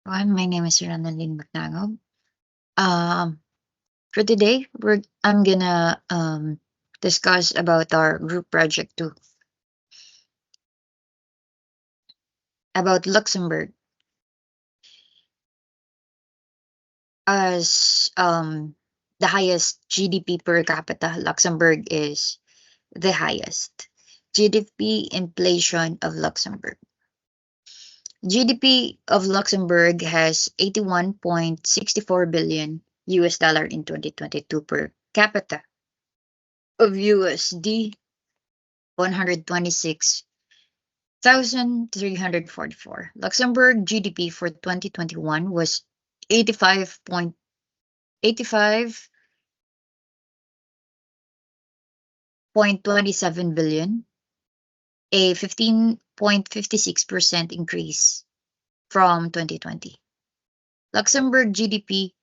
everyone. My name is Ranalyn Magnangog. Um, for today, I'm gonna discuss about our group project too, about Luxembourg. As the highest GDP per capita, Luxembourg is the highest. GDP inflation of Luxembourg. GDP of Luxembourg has 81.64 billion US dollar in 2022 per capita of USD 126,344. Luxembourg GDP for 2021 was 85.27 billion, a 15.56% increase from 2020. Luxembourg GDP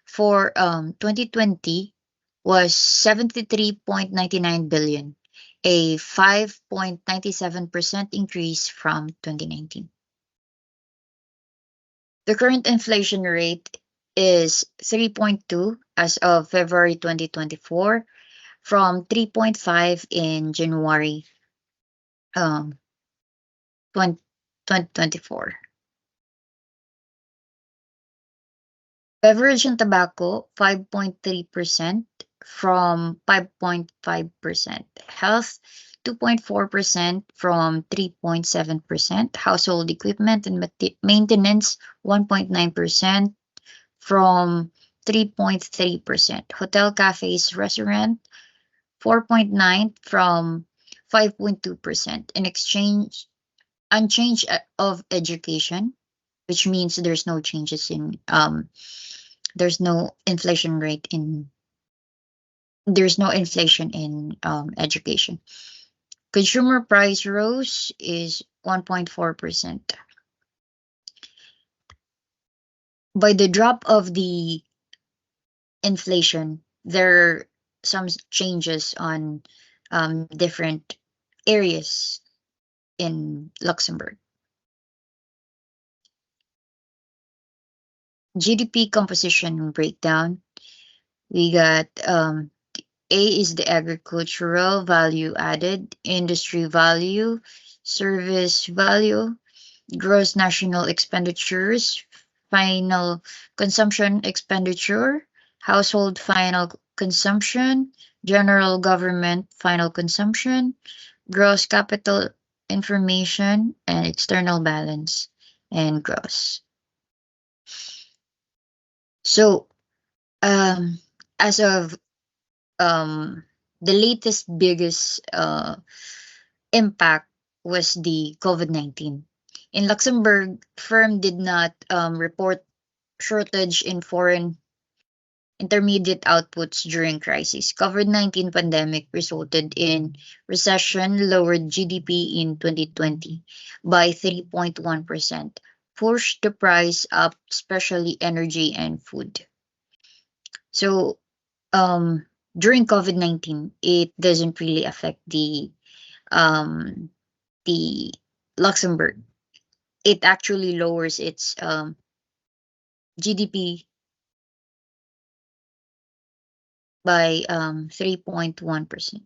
for 2020 was 73.99 billion, a 5.97% increase from 2019. The current inflation rate is 3.2 as of February 2024 from 3.5 in January 2024. Beverage and tobacco 5.3% from 5.5%. Health 2.4% from 3.7%. Household equipment and maintenance 1.9% from 3.3%. Hotel, cafes, restaurant 4.9 from 5.2%. In exchange, unchanged of education, which means there's no changes in there's no inflation rate in there's no inflation in education. Consumer price rose is 1.4%. By the drop of the inflation, there are some changes on different areas in Luxembourg. GDP composition breakdown. We got A is the agricultural value added, industry value, service value, gross national expenditures, final consumption expenditure, household final consumption, general government final consumption, gross capital information, and external balance and gross. So, as of the latest biggest impact was the COVID-19. In Luxembourg, firm did not report shortage in foreign intermediate outputs during crisis. COVID-19 pandemic resulted in recession, lowered GDP in 2020 by 3.1%, pushed the price up, especially energy and food. So during COVID-19, it doesn't really affect the Luxembourg. It actually lowers its GDP by 3.1%.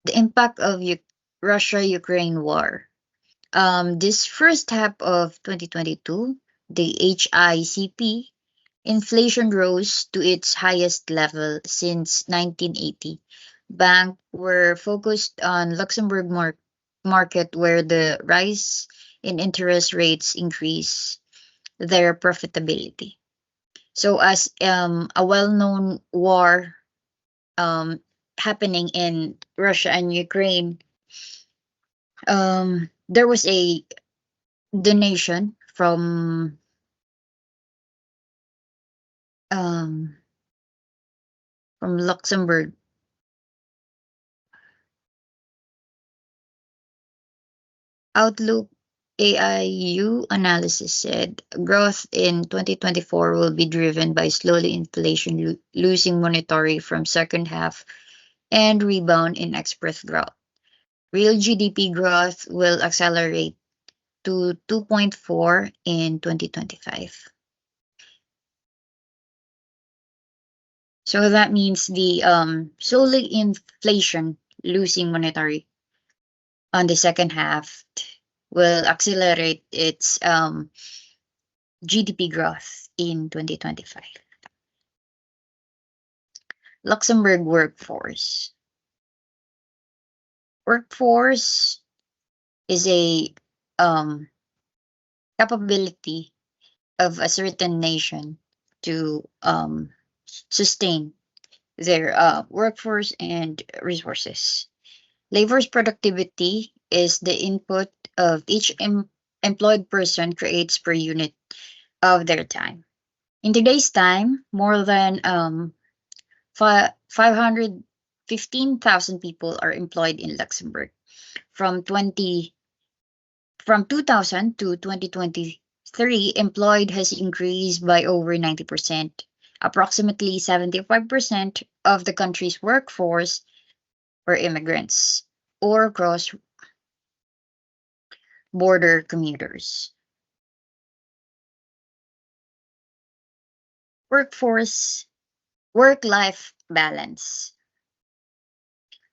The impact of Russia-Ukraine war. This first half of 2022, the HICP inflation rose to its highest level since 1980. Banks were focused on Luxembourg market where the rise in interest rates increase their profitability. So as a well-known war happening in Russia and Ukraine, there was a donation um, from Luxembourg. Outlook AIU analysis said growth in 2024 will be driven by slowly inflation losing monetary from second half and rebound in export growth. Real GDP growth will accelerate to 2.4 in 2025. So that means the solely inflation losing monetary on the second half will accelerate its GDP growth in 2025. Luxembourg workforce. Workforce is a capability of a certain nation to sustain their workforce and resources. Labor's productivity is the input of each employed person creates per unit of their time. In today's time, more than 515,000 people are employed in Luxembourg. From 2000 to 2023, employed has increased by over 90%. Approximately 75% of the country's workforce were immigrants or cross-border commuters. Workforce, work-life balance.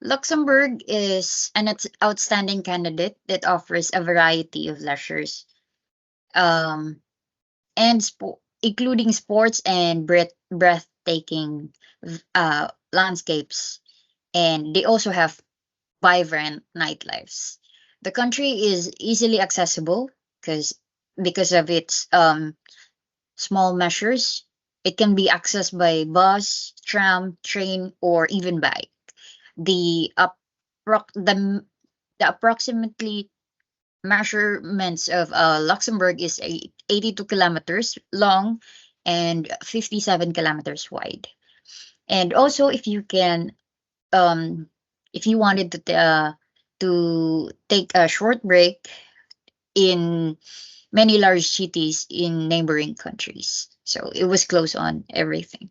Luxembourg is an outstanding candidate that offers a variety of leisures, um, and including sports and breathtaking landscapes. And they also have vibrant nightlives. The country is easily accessible because of its small measures. It can be accessed by bus, tram, train, or even bike. The the approximately measurements of Luxembourg is 82 kilometers long and 57 kilometers wide. And also, um, if you wanted to take a short break in many large cities in neighboring countries, so it was close on everything.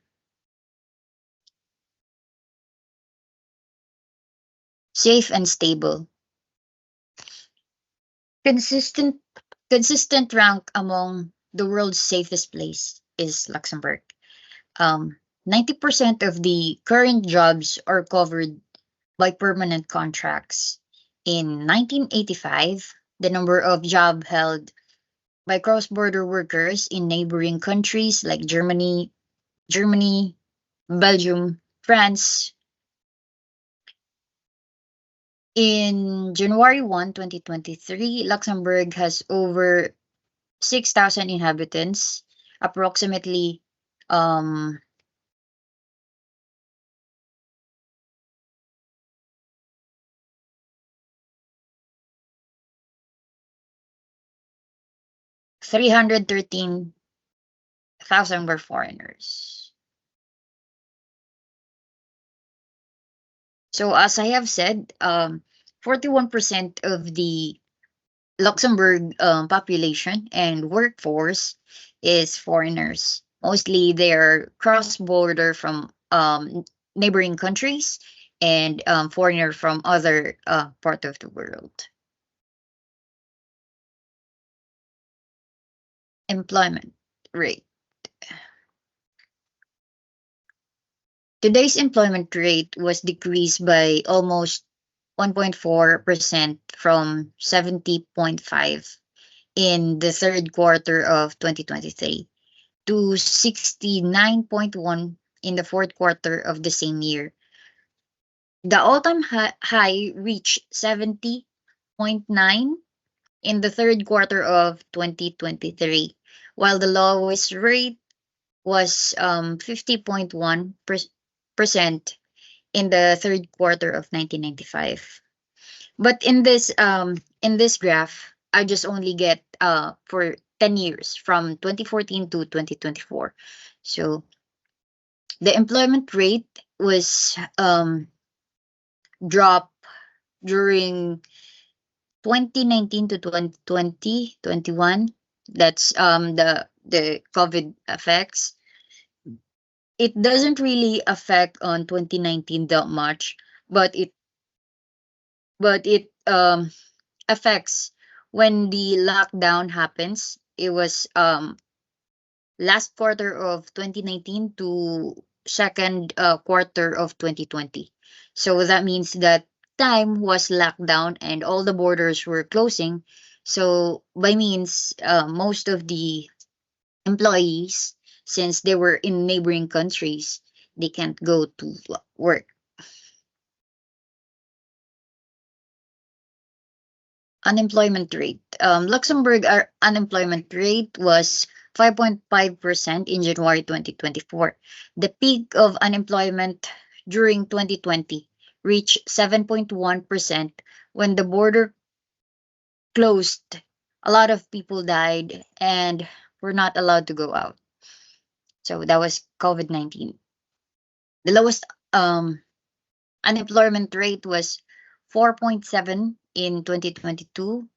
Safe and stable. Consistent consistent rank among the world's safest place is Luxembourg. 90% of the current jobs are covered by permanent contracts. In 1985, the number of jobs held by cross-border workers in neighboring countries like Germany, Belgium, France. In January 1, 2023, Luxembourg has over 6,000 inhabitants, approximately um 313,000 were foreigners. So as I have said, 41% of the Luxembourg population and workforce is foreigners. Mostly they're cross-border from neighboring countries and foreigner from other part of the world. Employment rate. Today's employment rate was decreased by almost 1.4% from 70.5 in the third quarter of 2023 to 69.1 in the fourth quarter of the same year. The all-time high reached 70.9 in the third quarter of 2023, while the lowest rate was 50.1% in the third quarter of 1995. But in this graph, I just only get for 10 years from 2014 to 2024. So the employment rate was dropped during 2019 to 2021. That's the COVID effects. It doesn't really affect on 2019 that much, but it um effects when the lockdown happens. It was last quarter of 2019 to second quarter of 2020. So that means that time was locked down and all the borders were closing. So by means, most of the employees, since they were in neighboring countries, they can't go to work. Unemployment rate. Luxembourg unemployment rate was 5.5% in January 2024. The peak of unemployment during 2020 reached 7.1% when the border closed. A lot of people died and were not allowed to go out. So that was COVID-19. The lowest unemployment rate was 4.7 in 2022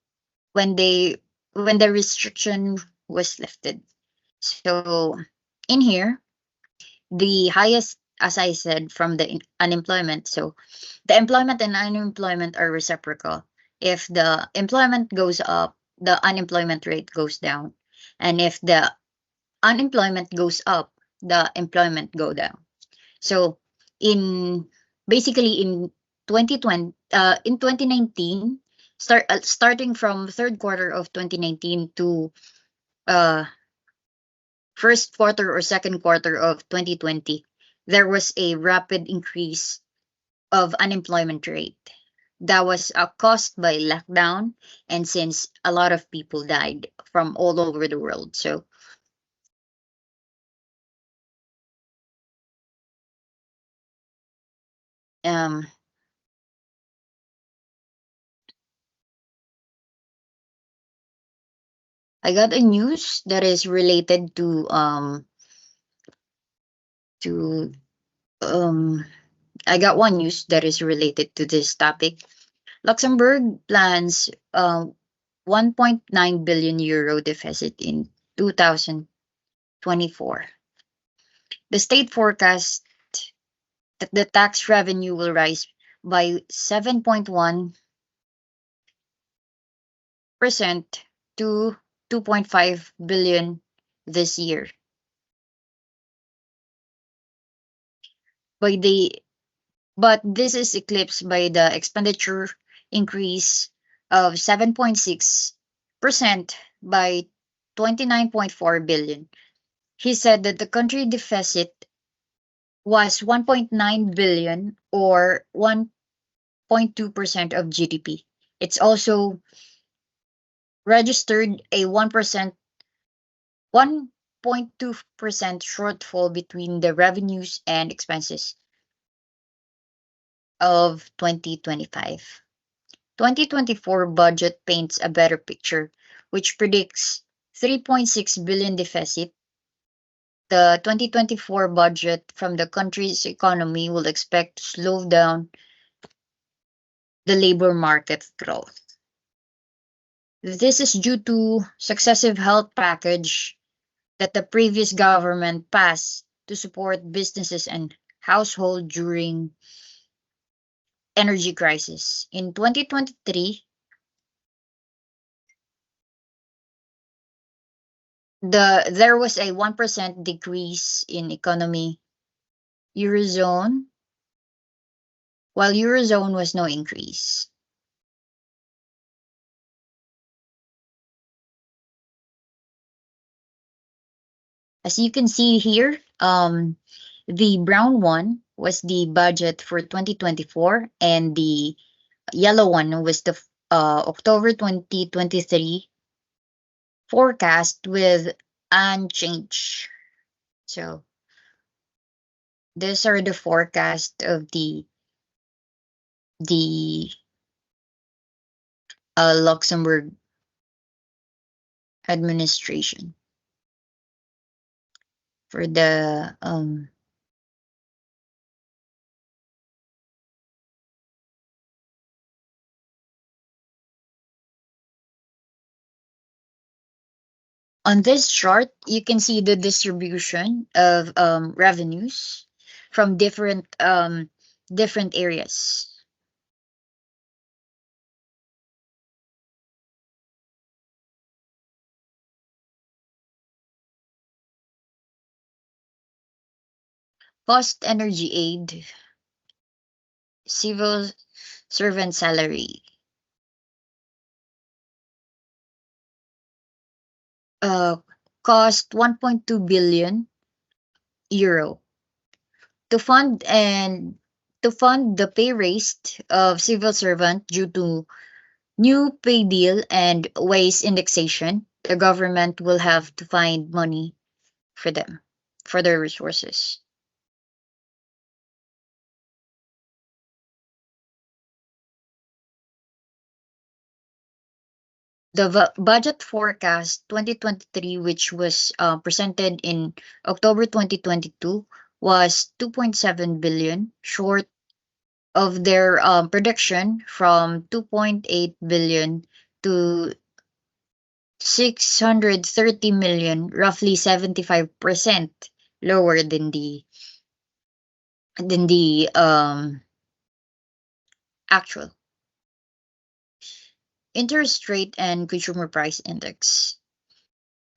when the restriction was lifted. So in here, the highest, as I said, from the unemployment. So the employment and unemployment are reciprocal. If the employment goes up, the unemployment rate goes down, and if the unemployment goes up, the employment go down. So in basically in 2020, in 2019, starting from third quarter of 2019 to uh first quarter or second quarter of 2020, there was a rapid increase of unemployment rate. That was caused by lockdown, and since a lot of people died from all over the world. So um, I got a news that is related to um I got one news that is related to this topic. Luxembourg plans 1.9 billion euro deficit in 2024. The state forecast that the tax revenue will rise by 7.1% to 2.5 billion this year. By the but this is eclipsed by the expenditure increase of 7.6% by 29.4 billion. He said that the country deficit was 1.9 billion or 1.2% of GDP. It's also registered a 1.2% shortfall between the revenues and expenses of 2025. 2024 budget paints a better picture, which predicts 3.6 billion deficit. The 2024 budget from the country's economy will expect to slow down the labor market growth. This is due to successive health package that the previous government passed to support businesses and household during energy crisis. In 2023, there was a 1% decrease in economy Eurozone, while Eurozone was no increase. As you can see here, the brown one was the budget for 2024, and the yellow one was the October 2023 forecast with unchanged. So these are the forecast of the Luxembourg administration for the on this chart, you can see the distribution of revenues from different areas. Cost energy aid, civil servant salary, uh, cost 1.2 billion euro to fund and to fund the pay raise of civil servant due to new pay deal and wage indexation. The government will have to find money for them, for their resources. The budget forecast 2023, which was presented in October 2022, was 2.7 billion, short of their prediction from 2.8 billion to 630 million, roughly 75% lower than the actual interest rate and consumer price index,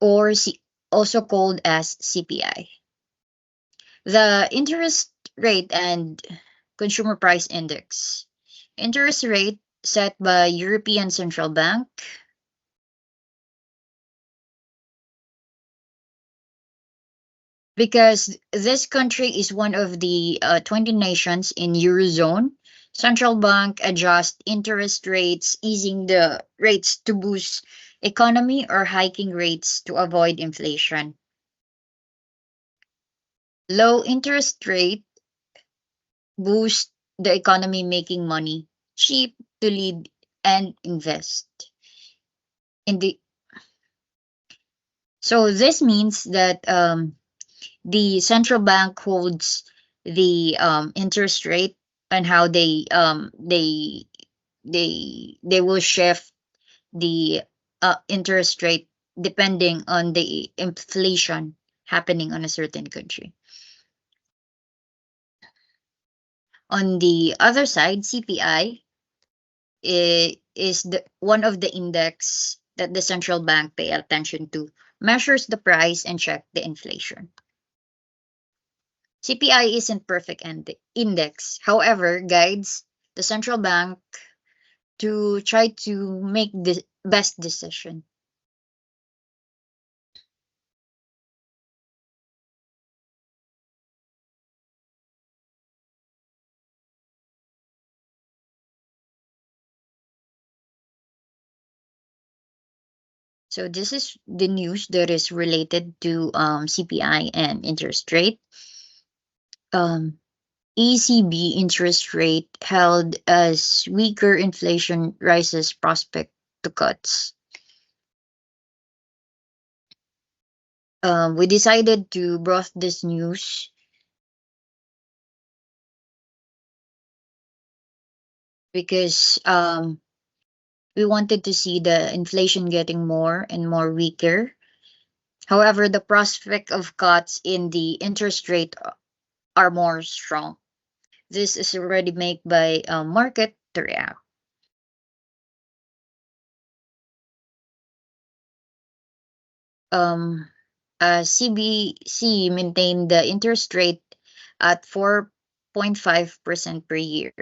or also called as CPI. The interest rate and consumer price index. Interest rate set by European Central Bank, because this country is one of the 20 nations in Eurozone. Central Bank adjust interest rates, easing the rates to boost economy or hiking rates to avoid inflation. Low interest rate boost the economy, making money cheap to lead and invest in the. So this means that the central bank holds the interest rate, and how they will shift the interest rate depending on the inflation happening on a certain country. On the other side, CPI is the one of the index that the central bank pay attention to, measures the price and check the inflation. CPI isn't perfect index, however, guides the central bank to try to make the best decision. So this is the news that is related to CPI and interest rate. Um, ECB interest rate held as weaker inflation rises prospect to cuts. We decided to broach this news because we wanted to see the inflation getting more and more weaker. However, the prospect of cuts in the interest rate are more strong. This is already made by market to react. Um, CBC maintained the interest rate at 4.5% per year.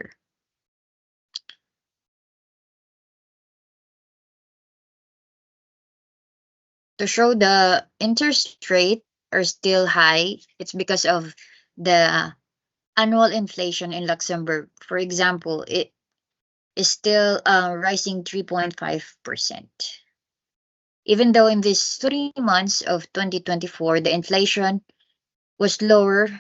To show the interest rate are still high, it's because of the annual inflation in Luxembourg. For example, it is still rising 3.5%. Even though in these 3 months of 2024, the inflation was lowering,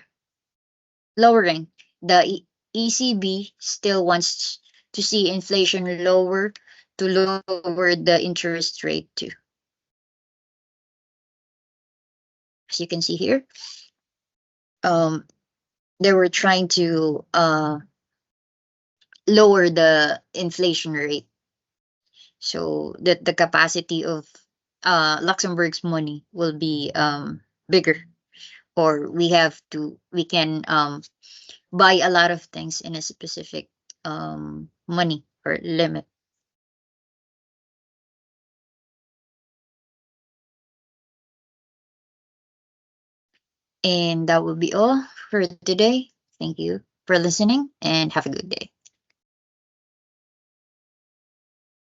the ECB still wants to see inflation lower to lower the interest rate too. As you can see here, um, they were trying to lower the inflation rate so that the capacity of Luxembourg's money will be bigger, or we can buy a lot of things in a specific money or limit. And that will be all for today. Thank you for listening and have a good day.